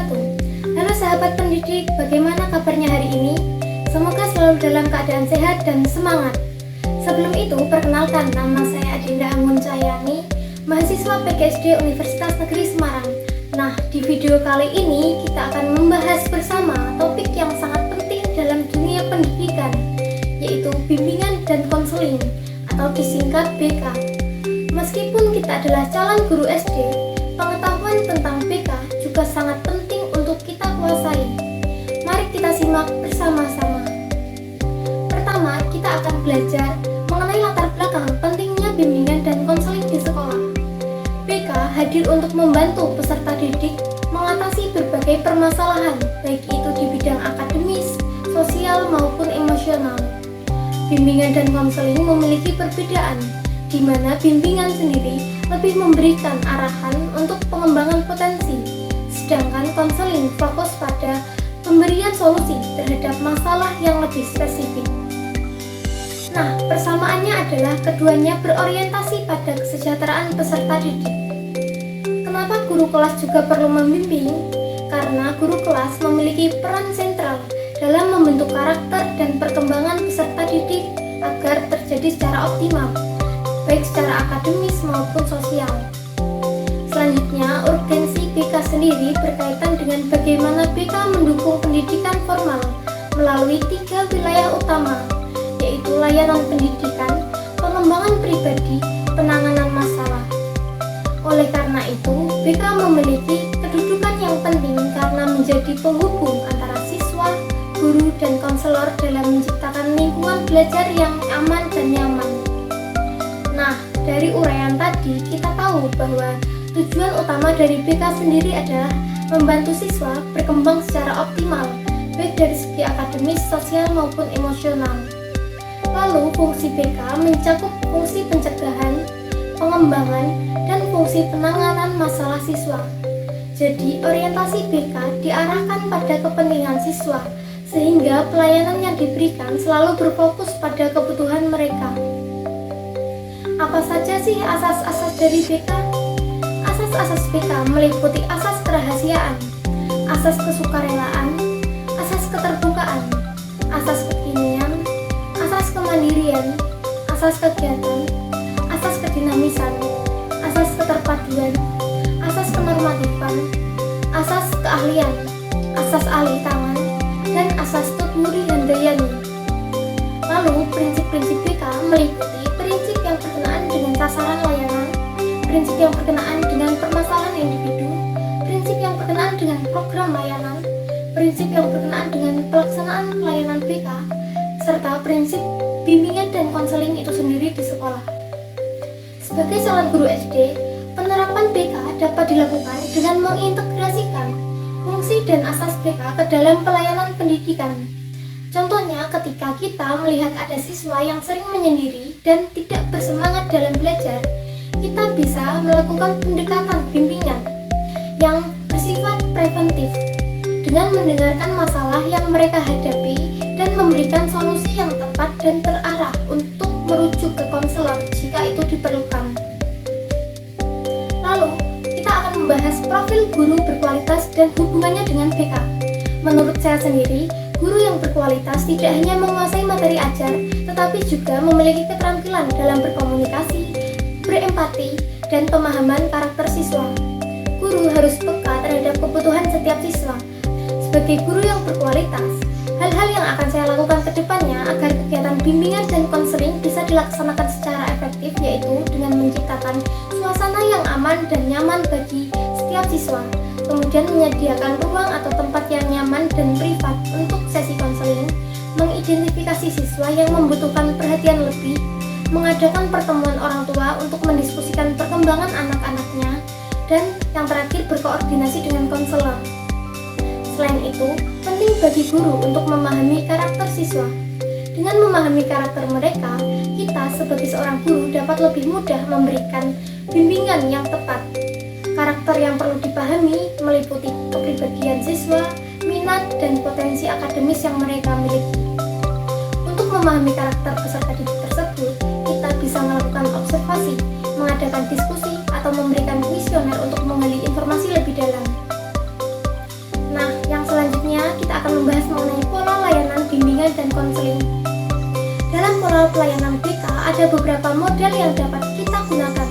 wabarakatuh. Halo sahabat pendidik, bagaimana kabarnya hari ini? Semoga selalu dalam keadaan sehat dan semangat. Sebelum itu, perkenalkan, nama saya Adinda Anggun Cahyani, mahasiswa PGSD Universitas Negeri Semarang. Nah, di video kali ini kita akan membahas bersama topik yang sangat penting dalam dunia pendidikan, yaitu bimbingan dan konseling atau disingkat BK. Meskipun kita adalah calon guru SD, pengetahuan tentang BK juga sangat penting untuk kita kuasai. Mari kita simak bersama-sama. Pertama, kita akan belajar mengenai latar belakang pentingnya bimbingan dan konseling di sekolah. BK hadir untuk membantu peserta didik mengatasi berbagai permasalahan, baik itu di bidang akademis, sosial, maupun emosional. Bimbingan dan konseling memiliki perbedaan, di mana bimbingan sendiri lebih memberikan arahan untuk pengembangan potensi, sedangkan konseling fokus pada pemberian solusi terhadap masalah yang lebih spesifik. Nah, persamaannya adalah keduanya berorientasi pada kesejahteraan peserta didik. Kenapa guru kelas juga perlu membimbing? Karena guru kelas memiliki peran sentral dalam membentuk karakter dan perkembangan peserta didik agar terjadi secara optimal, baik secara akademis maupun sosial. Selanjutnya, urgensi BK sendiri berkaitan dengan bagaimana BK mendukung pendidikan formal melalui 3 wilayah utama, yaitu layanan pendidikan, pengembangan pribadi, penanganan masalah. Oleh karena itu, BK memiliki kedudukan yang penting karena menjadi penghubung antara siswa, guru, dan konselor dalam menciptakan lingkungan belajar yang aman dan nyaman. Nah, dari uraian tadi kita tahu bahwa tujuan utama dari BK sendiri adalah membantu siswa berkembang secara optimal, baik dari segi akademis, sosial, maupun emosional. Lalu, fungsi BK mencakup fungsi pencegahan, pengembangan, dan fungsi penanganan masalah siswa. Jadi, orientasi BK diarahkan pada kepentingan siswa, sehingga pelayanan yang diberikan selalu berfokus pada kebutuhan mereka. Apa saja sih asas-asas dari BK? Asas-asas BK meliputi asas kerahasiaan, asas kesukarelaan, asas keterbukaan, asas kekinian, asas kemandirian, asas kegiatan, asas kedinamisan, asas keterpaduan, asas kenormatifan, asas keahlian, asas alih tangan, dan asas tutmuri handayani. Lalu, prinsip-prinsip BK meliputi prinsip yang berkenaan dengan sasaran layanan, prinsip yang berkenaan dengan permasalahan individu, prinsip yang berkenaan dengan program layanan, prinsip yang berkenaan dengan pelaksanaan layanan BK, serta prinsip bimbingan dan konseling itu sendiri di sekolah. Sebagai calon guru SD, penerapan BK dapat dilakukan dengan mengintegrasikan fungsi dan asas BK ke dalam pelayanan pendidikan. Contohnya, ketika kita melihat ada siswa yang sering menyendiri dan tidak bersemangat dalam belajar, kita bisa melakukan pendekatan bimbingan yang bersifat preventif dengan mendengarkan masalah yang mereka hadapi dan memberikan solusi yang tepat dan terarah untuk merujuk ke konselor jika itu diperlukan. Lalu, kita akan membahas profil guru berkualitas dan hubungannya dengan BK. Menurut saya sendiri, guru yang berkualitas tidak hanya menguasai materi ajar, tetapi juga memiliki keterampilan dalam berkomunikasi, berempati, dan pemahaman karakter siswa. Guru harus peka terhadap kebutuhan setiap siswa. Sebagai guru yang berkualitas, hal-hal yang akan saya lakukan ke depannya agar kegiatan bimbingan dan konseling bisa dilaksanakan secara efektif, yaitu dengan menciptakan suasana yang aman dan nyaman bagi setiap siswa, kemudian menyediakan ruang atau tempat yang nyaman dan privat untuk sesi konseling, mengidentifikasi siswa yang membutuhkan perhatian lebih, mengadakan pertemuan orang tua untuk mendiskusikan perkembangan anak-anaknya, dan yang terakhir berkoordinasi dengan konselor. Selain itu, penting bagi guru untuk memahami karakter siswa. Dengan memahami karakter mereka, kita sebagai seorang guru dapat lebih mudah memberikan bimbingan yang tepat. Karakter yang perlu dipahami meliputi kepribadian siswa, minat, dan potensi akademis yang mereka miliki. Untuk memahami karakter peserta didik tersebut, kita bisa melakukan observasi, mengadakan diskusi, atau memberikan kuesioner untuk menggali informasi lebih dalam. bimbingan dan konseling. Dalam pola pelayanan BK ada beberapa model yang dapat kita gunakan.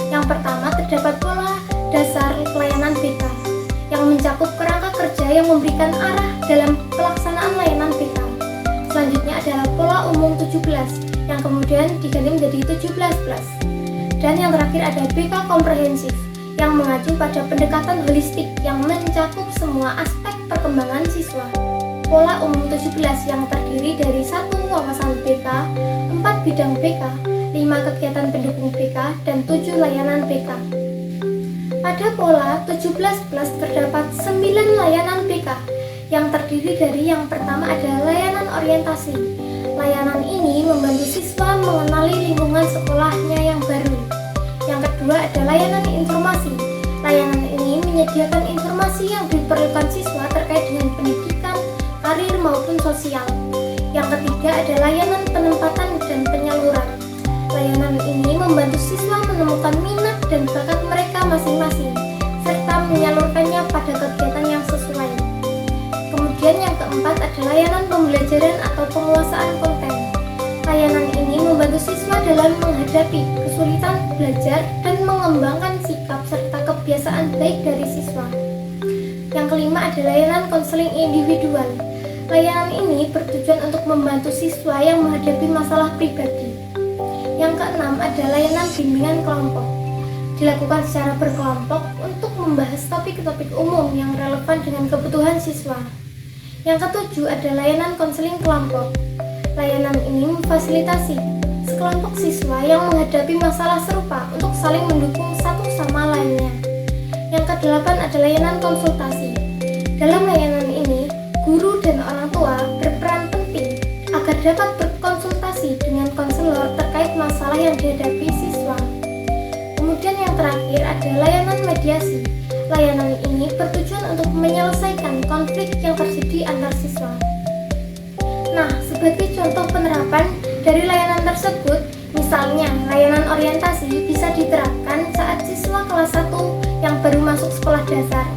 Yang pertama terdapat pola dasar pelayanan BK yang mencakup kerangka kerja yang memberikan arah dalam pelaksanaan layanan BK. Selanjutnya adalah pola umum 17 yang kemudian diganti menjadi 17+. Dan yang terakhir ada BK komprehensif yang mengacu pada pendekatan holistik yang mencakup semua aspek perkembangan siswa. Pola umum 17 yang terdiri dari 1 wawasan BK, 4 bidang BK, 5 kegiatan pendukung BK, dan 7 layanan BK. Pada pola 17+ terdapat 9 layanan BK yang terdiri dari yang pertama adalah layanan orientasi. Layanan ini membantu siswa mengenali lingkungan sekolahnya yang baru. Yang kedua ada layanan informasi. Layanan ini menyediakan informasi yang diperlukan siswa terkait dengan pendidikan, karir maupun sosial. Yang ketiga ada layanan penempatan dan penyaluran. Layanan ini membantu siswa menemukan minat dan bakat mereka masing-masing, serta menyalurkannya pada kegiatan yang sesuai. Kemudian yang keempat ada layanan pembelajaran atau penguasaan konten. Layanan ini membantu siswa dalam menghadapi kesulitan belajar dan mengembangkan sikap serta kebiasaan baik dari siswa. Yang kelima ada layanan konseling individual. Layanan ini bertujuan untuk membantu siswa yang menghadapi masalah pribadi. Yang keenam ada layanan bimbingan kelompok. Dilakukan secara berkelompok untuk membahas topik-topik umum yang relevan dengan kebutuhan siswa. Yang ketujuh ada layanan konseling kelompok. Layanan ini memfasilitasi sekelompok siswa yang menghadapi masalah serupa untuk saling mendukung satu sama lainnya. Yang kedelapan ada layanan konsultasi. Dalam layanan ini, guru dan orang tua berperan penting agar dapat berkonsultasi dengan konselor terkait masalah yang dihadapi siswa. Kemudian yang terakhir ada layanan mediasi. Layanan ini bertujuan untuk menyelesaikan konflik yang terjadi antar siswa. Nah, sebagai contoh penerapan dari layanan tersebut, misalnya layanan orientasi bisa diterapkan saat siswa kelas 1 yang baru masuk sekolah dasar.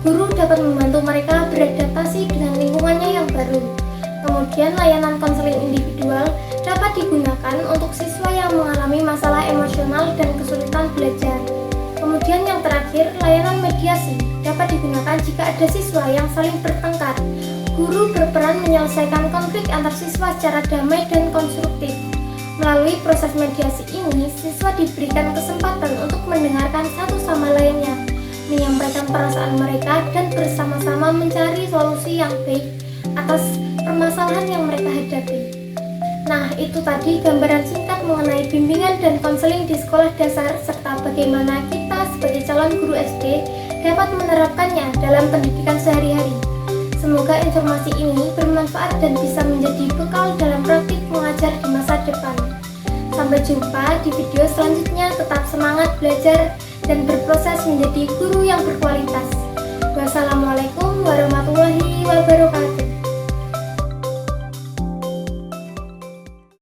Guru dapat membantu mereka beradaptasi dengan lingkungannya yang baru. Kemudian layanan konseling individual dapat digunakan untuk siswa yang mengalami masalah emosional dan kesulitan belajar. Kemudian yang terakhir, layanan mediasi dapat digunakan jika ada siswa yang saling bertengkar. Guru berperan menyelesaikan konflik antar siswa secara damai dan konstruktif. Melalui proses mediasi ini, siswa diberikan kesempatan untuk mendengarkan satu sama lainnya, menyampaikan perasaan mereka, dan bersama-sama mencari solusi yang baik atas permasalahan yang mereka hadapi. Nah, itu tadi gambaran singkat mengenai bimbingan dan konseling di sekolah dasar serta bagaimana kita sebagai calon guru SD dapat menerapkannya dalam pendidikan sehari-hari. Semoga informasi ini bermanfaat dan bisa menjadi bekal dalam praktik mengajar di masa depan. Sampai jumpa di video selanjutnya. Tetap semangat belajar dan berproses menjadi guru yang berkualitas. Wassalamualaikum warahmatullahi wabarakatuh.